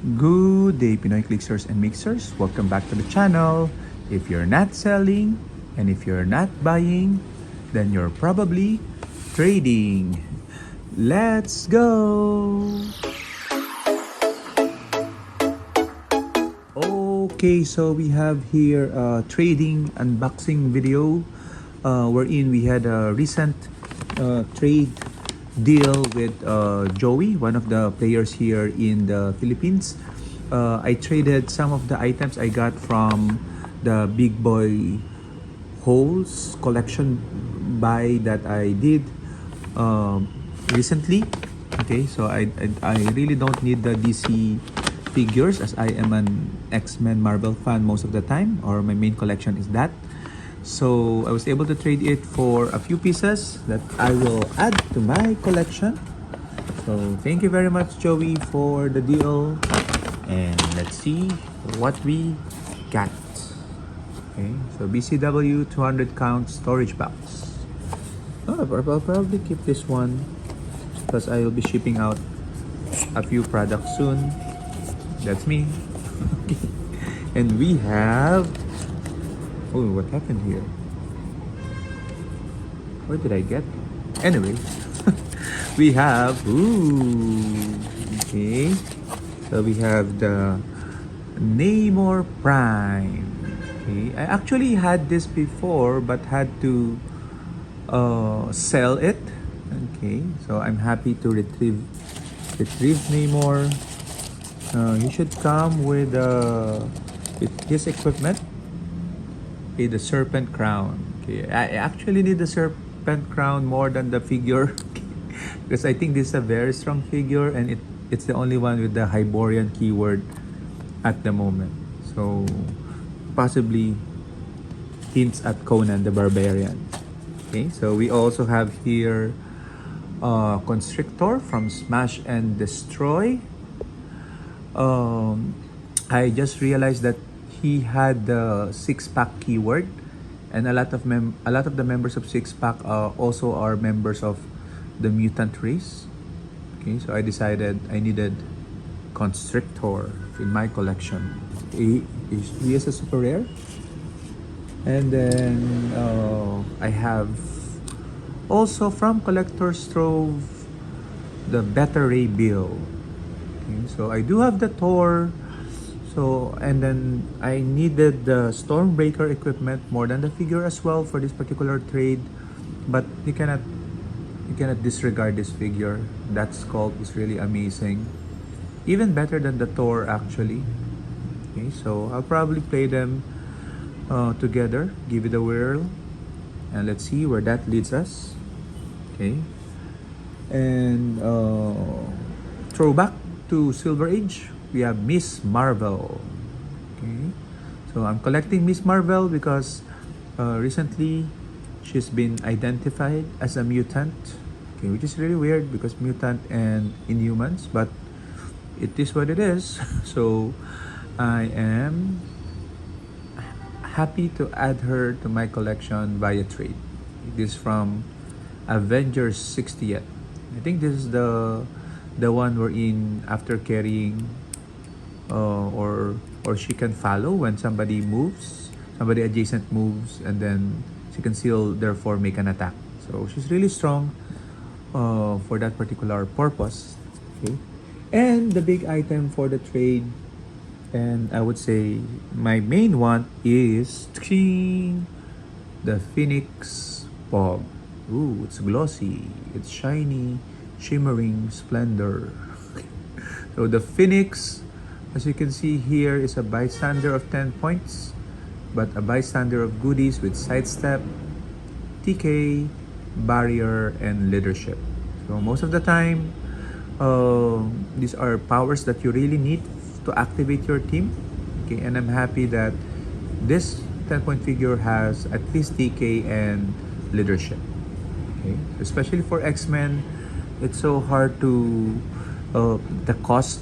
Good day, Pinoy Clicksters and Mixers. Welcome back to the channel. If you're not selling and if you're not buying, then you're probably trading. Let's go! Okay, so we have here a trading unboxing video wherein we had a recent trade deal with Joey, one of the players here in the Philippines. I traded some of the items I got from the Big Boy Holes collection buy that I did recently. Okay, so I really don't need the DC figures as I am an X-Men Marvel fan most of the time, or my main collection is that. So I was able to trade it for a few pieces that I will add to my collection. So thank you very much, Joey, for the deal. And let's see what we got. Okay, so BCW 200 count storage box. Oh, I'll probably keep this one because I will be shipping out a few products soon. That's me. And we have... Oh, what happened here? Where did I get? Anyway, we have... Ooh, okay. So we have the Namor Prime. Okay, I actually had this before but had to sell it. Okay, so I'm happy to retrieve Namor. He should come with his equipment. Okay, the serpent crown. Okay, I actually need the serpent crown more than the figure because I think this is a very strong figure and it's the only one with the Hyborian keyword at the moment. So possibly hints at Conan the Barbarian. Okay, so we also have here Constrictor from Smash and Destroy. I just realized that he had the six-pack keyword, and a lot of the members of six-pack also are members of the mutant race. Okay, so I decided I needed Constrictor in my collection. He is a super rare, and then I have also from Collector's Trove the Beta Ray Bill. Okay, so I do have the Thor. So, and then I needed the Stormbreaker equipment more than the figure as well for this particular trade. But you cannot disregard this figure. That sculpt is really amazing. Even better than the Thor actually. Okay, so I'll probably play them together, give it a whirl, and let's see where that leads us. Okay, and throwback to Silver Age. We have Miss Marvel. Okay, so I'm collecting Miss Marvel because recently she's been identified as a mutant. Okay, which is really weird because mutant and Inhumans, but it is what it is. So I am happy to add her to my collection via trade. It is from Avengers 60th. I think this is the one we're in after carrying or she can follow when somebody adjacent moves, and then she can still therefore make an attack. So she's really strong for that particular purpose. Okay, and the big item for the trade, and I would say my main one, is the Fenix Pog. Ooh, it's glossy, it's shiny, shimmering splendor. So the Phoenix, as you can see here, is a bystander of 10 points, but a bystander of goodies with sidestep, TK, barrier, and leadership. So most of the time, these are powers that you really need to activate your team. Okay, and I'm happy that this 10-point figure has at least TK and leadership. Okay, especially for X-Men, it's so hard to the cost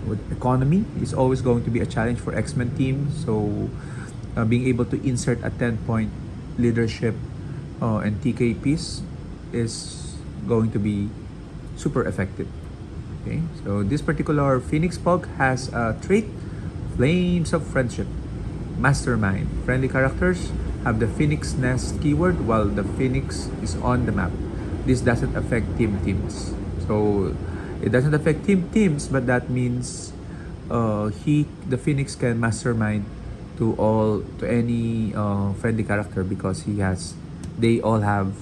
with economy is always going to be a challenge for X-Men team. So being able to insert a 10-point leadership and TK piece is going to be super effective. Okay, so this particular Phoenix Pug has a trait, Flames of Friendship, Mastermind. Friendly characters have the Phoenix Nest keyword while the Phoenix is on the map. This doesn't affect teams. So it doesn't affect teams, but that means the Phoenix can mastermind to any friendly character because they all have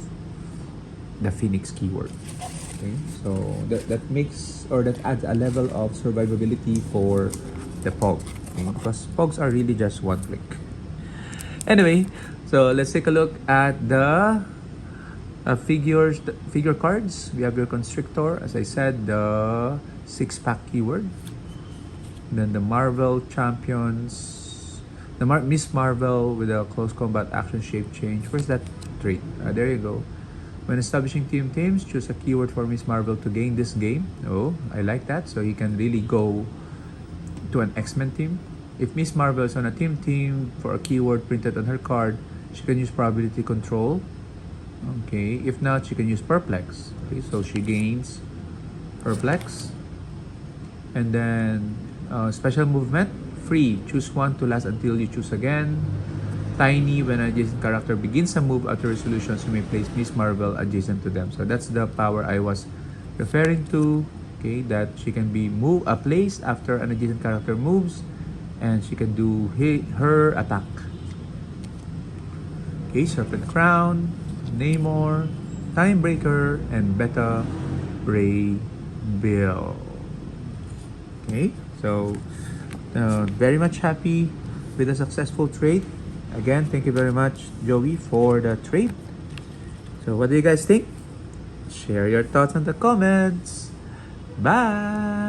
the Phoenix keyword. Okay, so that makes or that adds a level of survivability for the Pog. Okay? Because Pogs are really just one click. Anyway, so let's take a look at the figure cards. We have your Constrictor, as I said, the 6-pack keyword. Then the Marvel Champions, the Miss Marvel with a close combat action shape change. Where's that trait? There you go. When establishing teams, choose a keyword for Miss Marvel to gain this game. Oh, I like that. So he can really go to an X-Men team. If Miss Marvel is on a team for a keyword printed on her card, she can use probability control. Okay, if not, she can use Perplex. Okay, so she gains Perplex. And then special movement, free. Choose one to last until you choose again. Tiny, when an adjacent character begins a move after resolutions, you may place Miss Marvel adjacent to them. So that's the power I was referring to. Okay, that she can be placed after an adjacent character moves, and she can do her attack. Okay, Serpent Crown, Namor, Timebreaker, and Beta Ray Bill. Okay, so very much happy with a successful trade. Again, thank you very much, Joey, for the trade. So what do you guys think? Share your thoughts in the comments. Bye!